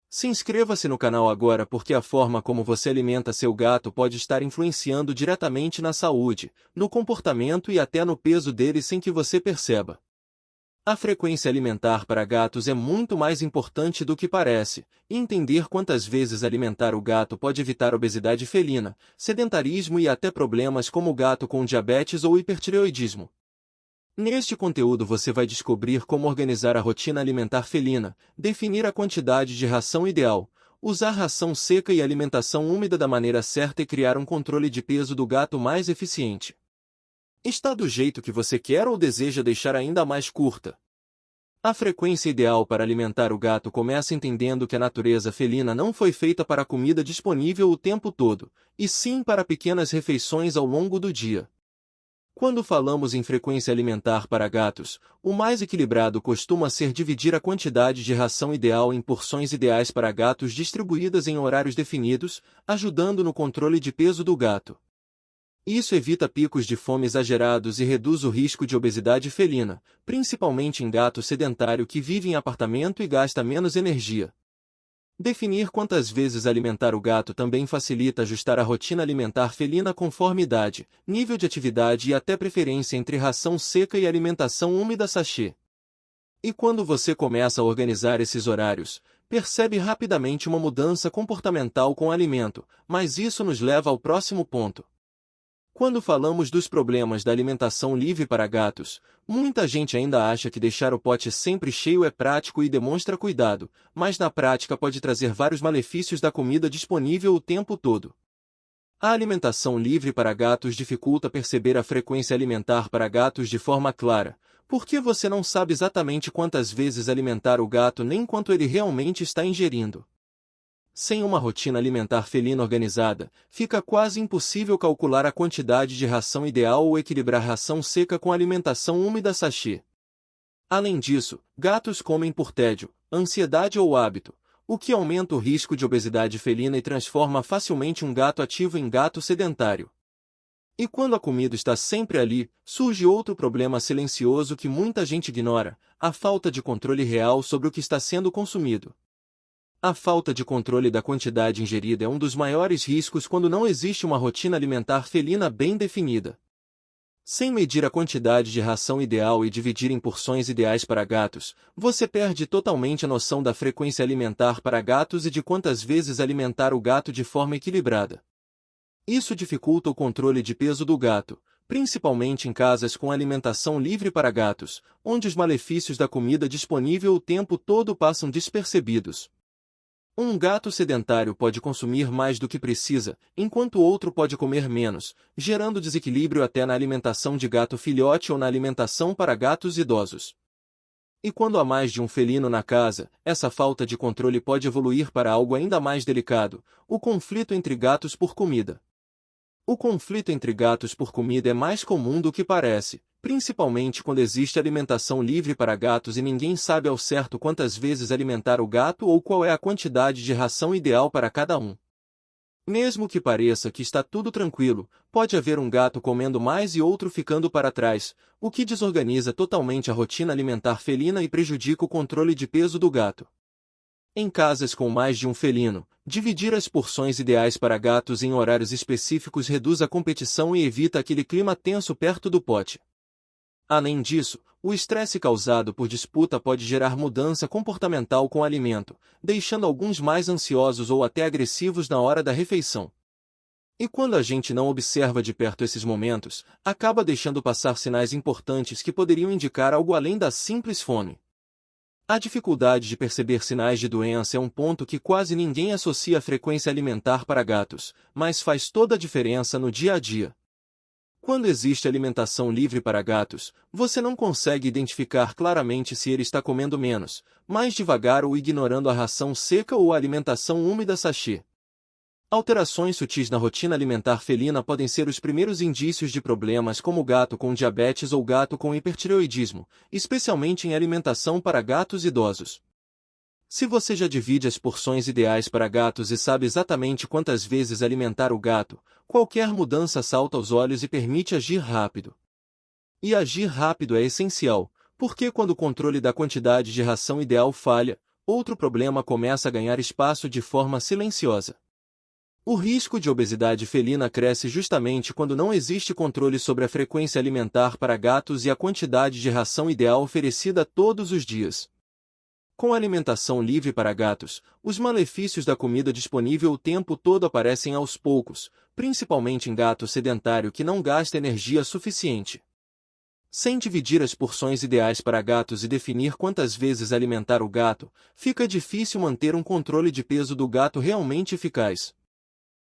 Se inscreva-se no canal agora porque a forma como você alimenta seu gato pode estar influenciando diretamente na saúde, no comportamento e até no peso dele sem que você perceba. A frequência alimentar para gatos é muito mais importante do que parece, e entender quantas vezes alimentar o gato pode evitar obesidade felina, sedentarismo e até problemas como o gato com diabetes ou hipertireoidismo. Neste conteúdo você vai descobrir como organizar a rotina alimentar felina, definir a quantidade de ração ideal, usar ração seca e alimentação úmida da maneira certa e criar um controle de peso do gato mais eficiente. Está do jeito que você quer ou deseja deixar ainda mais curta? A frequência ideal para alimentar o gato começa entendendo que a natureza felina não foi feita para comida disponível o tempo todo, e sim para pequenas refeições ao longo do dia. Quando falamos em frequência alimentar para gatos, o mais equilibrado costuma ser dividir a quantidade de ração ideal em porções ideais para gatos distribuídas em horários definidos, ajudando no controle de peso do gato. Isso evita picos de fome exagerados e reduz o risco de obesidade felina, principalmente em gato sedentário que vive em apartamento e gasta menos energia. Definir quantas vezes alimentar o gato também facilita ajustar a rotina alimentar felina conforme idade, nível de atividade e até preferência entre ração seca e alimentação úmida sachê. E quando você começa a organizar esses horários, percebe rapidamente uma mudança comportamental com o alimento, mas isso nos leva ao próximo ponto. Quando falamos dos problemas da alimentação livre para gatos, muita gente ainda acha que deixar o pote sempre cheio é prático e demonstra cuidado, mas na prática pode trazer vários malefícios da comida disponível o tempo todo. A alimentação livre para gatos dificulta perceber a frequência alimentar para gatos de forma clara, porque você não sabe exatamente quantas vezes alimentar o gato nem quanto ele realmente está ingerindo. Sem uma rotina alimentar felina organizada, fica quase impossível calcular a quantidade de ração ideal ou equilibrar ração seca com alimentação úmida sachê. Além disso, gatos comem por tédio, ansiedade ou hábito, o que aumenta o risco de obesidade felina e transforma facilmente um gato ativo em gato sedentário. E quando a comida está sempre ali, surge outro problema silencioso que muita gente ignora: a falta de controle real sobre o que está sendo consumido. A falta de controle da quantidade ingerida é um dos maiores riscos quando não existe uma rotina alimentar felina bem definida. Sem medir a quantidade de ração ideal e dividir em porções ideais para gatos, você perde totalmente a noção da frequência alimentar para gatos e de quantas vezes alimentar o gato de forma equilibrada. Isso dificulta o controle de peso do gato, principalmente em casas com alimentação livre para gatos, onde os malefícios da comida disponível o tempo todo passam despercebidos. Um gato sedentário pode consumir mais do que precisa, enquanto o outro pode comer menos, gerando desequilíbrio até na alimentação de gato filhote ou na alimentação para gatos idosos. E quando há mais de um felino na casa, essa falta de controle pode evoluir para algo ainda mais delicado: o conflito entre gatos por comida. O conflito entre gatos por comida é mais comum do que parece, principalmente quando existe alimentação livre para gatos e ninguém sabe ao certo quantas vezes alimentar o gato ou qual é a quantidade de ração ideal para cada um. Mesmo que pareça que está tudo tranquilo, pode haver um gato comendo mais e outro ficando para trás, o que desorganiza totalmente a rotina alimentar felina e prejudica o controle de peso do gato. Em casas com mais de um felino, dividir as porções ideais para gatos em horários específicos reduz a competição e evita aquele clima tenso perto do pote. Além disso, o estresse causado por disputa pode gerar mudança comportamental com o alimento, deixando alguns mais ansiosos ou até agressivos na hora da refeição. E quando a gente não observa de perto esses momentos, acaba deixando passar sinais importantes que poderiam indicar algo além da simples fome. A dificuldade de perceber sinais de doença é um ponto que quase ninguém associa à frequência alimentar para gatos, mas faz toda a diferença no dia a dia. Quando existe alimentação livre para gatos, você não consegue identificar claramente se ele está comendo menos, mais devagar ou ignorando a ração seca ou a alimentação úmida sachê. Alterações sutis na rotina alimentar felina podem ser os primeiros indícios de problemas como gato com diabetes ou gato com hipertireoidismo, especialmente em alimentação para gatos idosos. Se você já divide as porções ideais para gatos e sabe exatamente quantas vezes alimentar o gato, qualquer mudança salta aos olhos e permite agir rápido. E agir rápido é essencial, porque quando o controle da quantidade de ração ideal falha, outro problema começa a ganhar espaço de forma silenciosa. O risco de obesidade felina cresce justamente quando não existe controle sobre a frequência alimentar para gatos e a quantidade de ração ideal oferecida todos os dias. Com a alimentação livre para gatos, os malefícios da comida disponível o tempo todo aparecem aos poucos, principalmente em gato sedentário que não gasta energia suficiente. Sem dividir as porções ideais para gatos e definir quantas vezes alimentar o gato, fica difícil manter um controle de peso do gato realmente eficaz.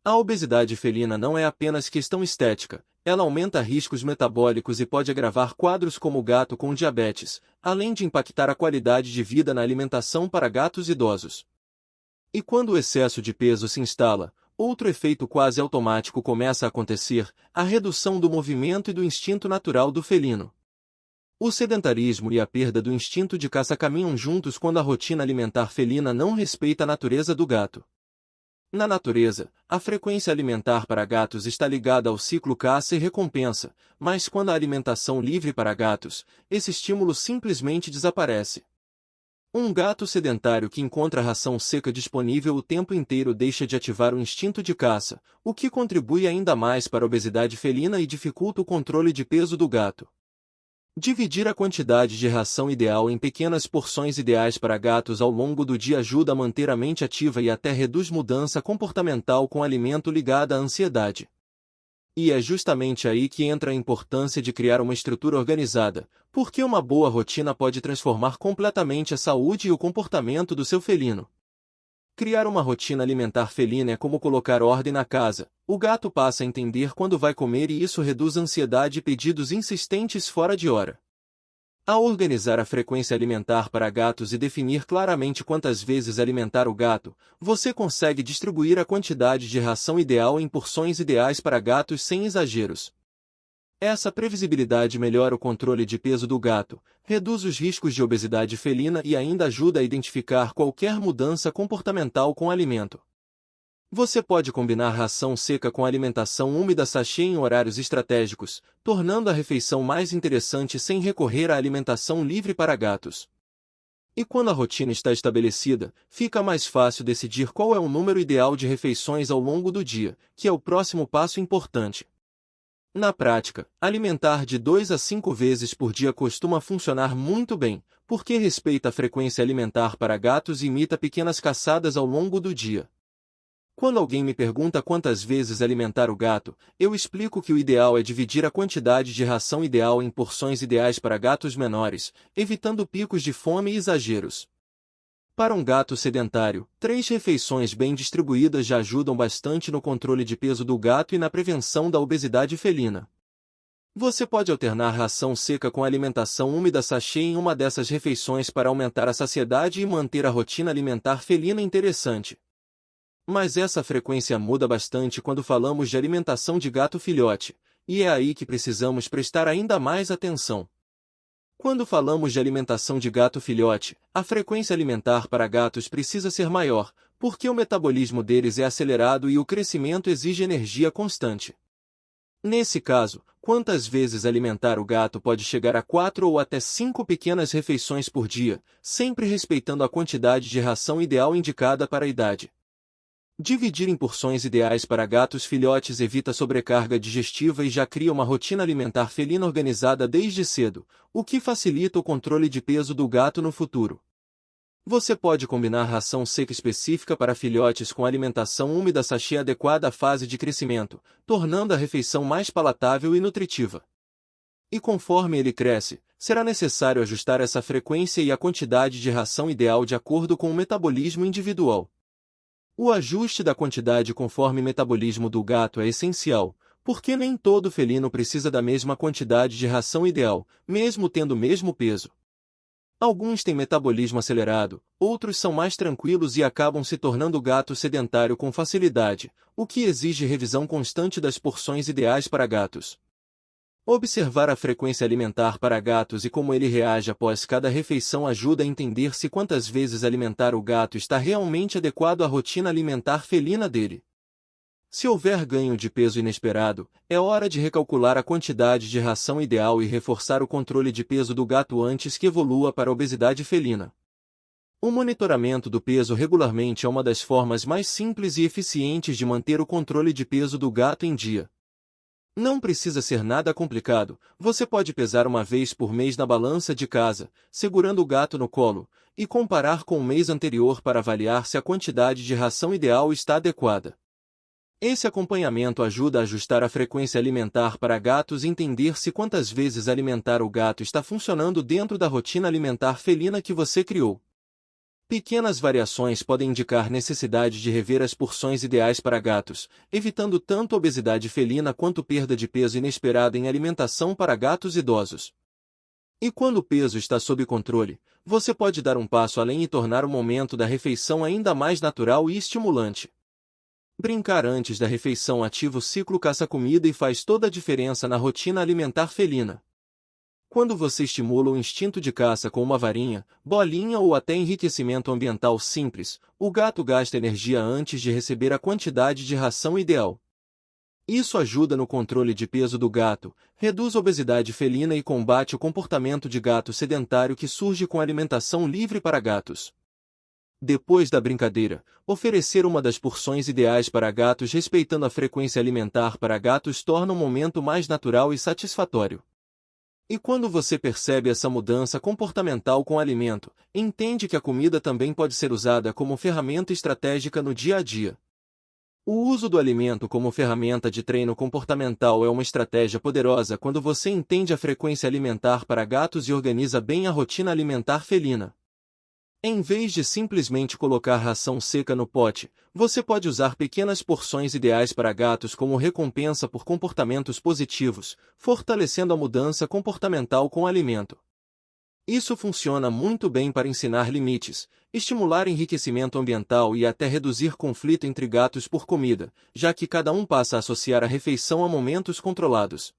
A obesidade felina não é apenas questão estética, ela aumenta riscos metabólicos e pode agravar quadros como o gato com diabetes, além de impactar a qualidade de vida na alimentação para gatos idosos. E quando o excesso de peso se instala, outro efeito quase automático começa a acontecer, a redução do movimento e do instinto natural do felino. O sedentarismo e a perda do instinto de caça caminham juntos quando a rotina alimentar felina não respeita a natureza do gato. Na natureza, a frequência alimentar para gatos está ligada ao ciclo caça e recompensa, mas quando a alimentação livre para gatos, esse estímulo simplesmente desaparece. Um gato sedentário que encontra ração seca disponível o tempo inteiro deixa de ativar o instinto de caça, o que contribui ainda mais para a obesidade felina e dificulta o controle de peso do gato. Dividir a quantidade de ração ideal em pequenas porções ideais para gatos ao longo do dia ajuda a manter a mente ativa e até reduz mudança comportamental com alimento ligada à ansiedade. E é justamente aí que entra a importância de criar uma estrutura organizada, porque uma boa rotina pode transformar completamente a saúde e o comportamento do seu felino. Criar uma rotina alimentar felina é como colocar ordem na casa. O gato passa a entender quando vai comer e isso reduz ansiedade e pedidos insistentes fora de hora. Ao organizar a frequência alimentar para gatos e definir claramente quantas vezes alimentar o gato, você consegue distribuir a quantidade de ração ideal em porções ideais para gatos sem exageros. Essa previsibilidade melhora o controle de peso do gato, reduz os riscos de obesidade felina e ainda ajuda a identificar qualquer mudança comportamental com o alimento. Você pode combinar ração seca com alimentação úmida sachê em horários estratégicos, tornando a refeição mais interessante sem recorrer à alimentação livre para gatos. E quando a rotina está estabelecida, fica mais fácil decidir qual é o número ideal de refeições ao longo do dia, que é o próximo passo importante. Na prática, alimentar de 2 a 5 vezes por dia costuma funcionar muito bem, porque respeita a frequência alimentar para gatos e imita pequenas caçadas ao longo do dia. Quando alguém me pergunta quantas vezes alimentar o gato, eu explico que o ideal é dividir a quantidade de ração ideal em porções ideais para gatos menores, evitando picos de fome e exageros. Para um gato sedentário, 3 refeições bem distribuídas já ajudam bastante no controle de peso do gato e na prevenção da obesidade felina. Você pode alternar ração seca com alimentação úmida sachê em uma dessas refeições para aumentar a saciedade e manter a rotina alimentar felina interessante. Mas essa frequência muda bastante quando falamos de alimentação de gato filhote, e é aí que precisamos prestar ainda mais atenção. Quando falamos de alimentação de gato filhote, a frequência alimentar para gatos precisa ser maior, porque o metabolismo deles é acelerado e o crescimento exige energia constante. Nesse caso, quantas vezes alimentar o gato pode chegar a 4 ou até 5 pequenas refeições por dia, sempre respeitando a quantidade de ração ideal indicada para a idade. Dividir em porções ideais para gatos filhotes evita sobrecarga digestiva e já cria uma rotina alimentar felina organizada desde cedo, o que facilita o controle de peso do gato no futuro. Você pode combinar ração seca específica para filhotes com alimentação úmida sachê adequada à fase de crescimento, tornando a refeição mais palatável e nutritiva. E conforme ele cresce, será necessário ajustar essa frequência e a quantidade de ração ideal de acordo com o metabolismo individual. O ajuste da quantidade conforme o metabolismo do gato é essencial, porque nem todo felino precisa da mesma quantidade de ração ideal, mesmo tendo o mesmo peso. Alguns têm metabolismo acelerado, outros são mais tranquilos e acabam se tornando gato sedentário com facilidade, o que exige revisão constante das porções ideais para gatos. Observar a frequência alimentar para gatos e como ele reage após cada refeição ajuda a entender se quantas vezes alimentar o gato está realmente adequado à rotina alimentar felina dele. Se houver ganho de peso inesperado, é hora de recalcular a quantidade de ração ideal e reforçar o controle de peso do gato antes que evolua para a obesidade felina. O monitoramento do peso regularmente é uma das formas mais simples e eficientes de manter o controle de peso do gato em dia. Não precisa ser nada complicado, você pode pesar uma vez por mês na balança de casa, segurando o gato no colo, e comparar com o mês anterior para avaliar se a quantidade de ração ideal está adequada. Esse acompanhamento ajuda a ajustar a frequência alimentar para gatos e entender se quantas vezes alimentar o gato está funcionando dentro da rotina alimentar felina que você criou. Pequenas variações podem indicar necessidade de rever as porções ideais para gatos, evitando tanto obesidade felina quanto perda de peso inesperada em alimentação para gatos idosos. E quando o peso está sob controle, você pode dar um passo além e tornar o momento da refeição ainda mais natural e estimulante. Brincar antes da refeição ativa o ciclo caça-comida e faz toda a diferença na rotina alimentar felina. Quando você estimula o instinto de caça com uma varinha, bolinha ou até enriquecimento ambiental simples, o gato gasta energia antes de receber a quantidade de ração ideal. Isso ajuda no controle de peso do gato, reduz a obesidade felina e combate o comportamento de gato sedentário que surge com alimentação livre para gatos. Depois da brincadeira, oferecer uma das porções ideais para gatos respeitando a frequência alimentar para gatos torna o momento mais natural e satisfatório. E quando você percebe essa mudança comportamental com o alimento, entende que a comida também pode ser usada como ferramenta estratégica no dia a dia. O uso do alimento como ferramenta de treino comportamental é uma estratégia poderosa quando você entende a frequência alimentar para gatos e organiza bem a rotina alimentar felina. Em vez de simplesmente colocar ração seca no pote, você pode usar pequenas porções ideais para gatos como recompensa por comportamentos positivos, fortalecendo a mudança comportamental com o alimento. Isso funciona muito bem para ensinar limites, estimular enriquecimento ambiental e até reduzir conflito entre gatos por comida, já que cada um passa a associar a refeição a momentos controlados.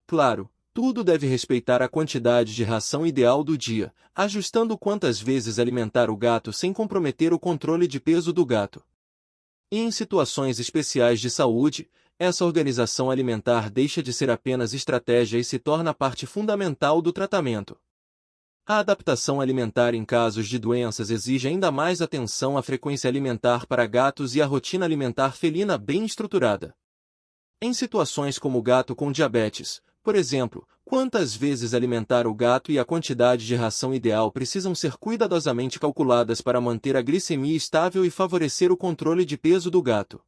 Claro, tudo deve respeitar a quantidade de ração ideal do dia, ajustando quantas vezes alimentar o gato sem comprometer o controle de peso do gato. E em situações especiais de saúde, essa organização alimentar deixa de ser apenas estratégia e se torna parte fundamental do tratamento. A adaptação alimentar em casos de doenças exige ainda mais atenção à frequência alimentar para gatos e à rotina alimentar felina bem estruturada. Em situações como o gato com diabetes, por exemplo, quantas vezes alimentar o gato e a quantidade de ração ideal precisam ser cuidadosamente calculadas para manter a glicemia estável e favorecer o controle de peso do gato.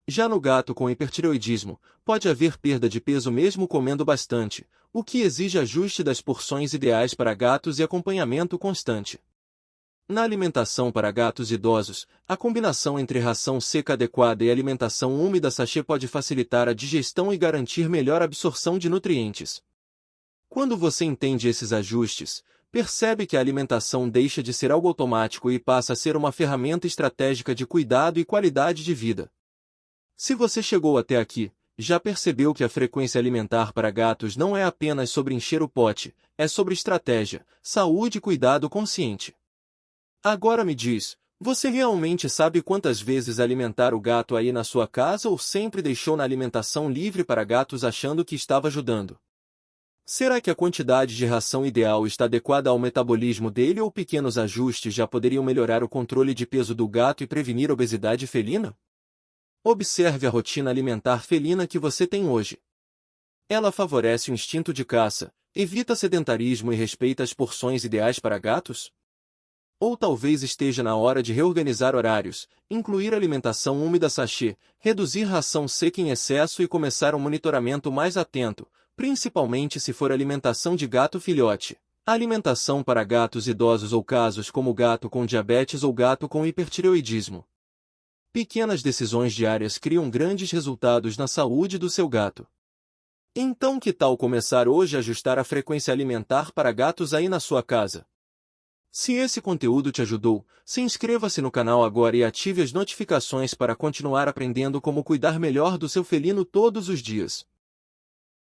Já no gato com hipertireoidismo, pode haver perda de peso mesmo comendo bastante, o que exige ajuste das porções ideais para gatos e acompanhamento constante. Na alimentação para gatos idosos, a combinação entre ração seca adequada e alimentação úmida sachê pode facilitar a digestão e garantir melhor absorção de nutrientes. Quando você entende esses ajustes, percebe que a alimentação deixa de ser algo automático e passa a ser uma ferramenta estratégica de cuidado e qualidade de vida. Se você chegou até aqui, já percebeu que a frequência alimentar para gatos não é apenas sobre encher o pote, é sobre estratégia, saúde e cuidado consciente. Agora me diz, você realmente sabe quantas vezes alimentar o gato aí na sua casa ou sempre deixou na alimentação livre para gatos achando que estava ajudando? Será que a quantidade de ração ideal está adequada ao metabolismo dele ou pequenos ajustes já poderiam melhorar o controle de peso do gato e prevenir obesidade felina? Observe a rotina alimentar felina que você tem hoje. Ela favorece o instinto de caça, evita sedentarismo e respeita as porções ideais para gatos? Ou talvez esteja na hora de reorganizar horários, incluir alimentação úmida sachê, reduzir ração seca em excesso e começar um monitoramento mais atento, principalmente se for alimentação de gato filhote. Alimentação para gatos idosos ou casos como gato com diabetes ou gato com hipertireoidismo. Pequenas decisões diárias criam grandes resultados na saúde do seu gato. Então que tal começar hoje a ajustar a frequência alimentar para gatos aí na sua casa? Se esse conteúdo te ajudou, se inscreva-se no canal agora e ative as notificações para continuar aprendendo como cuidar melhor do seu felino todos os dias.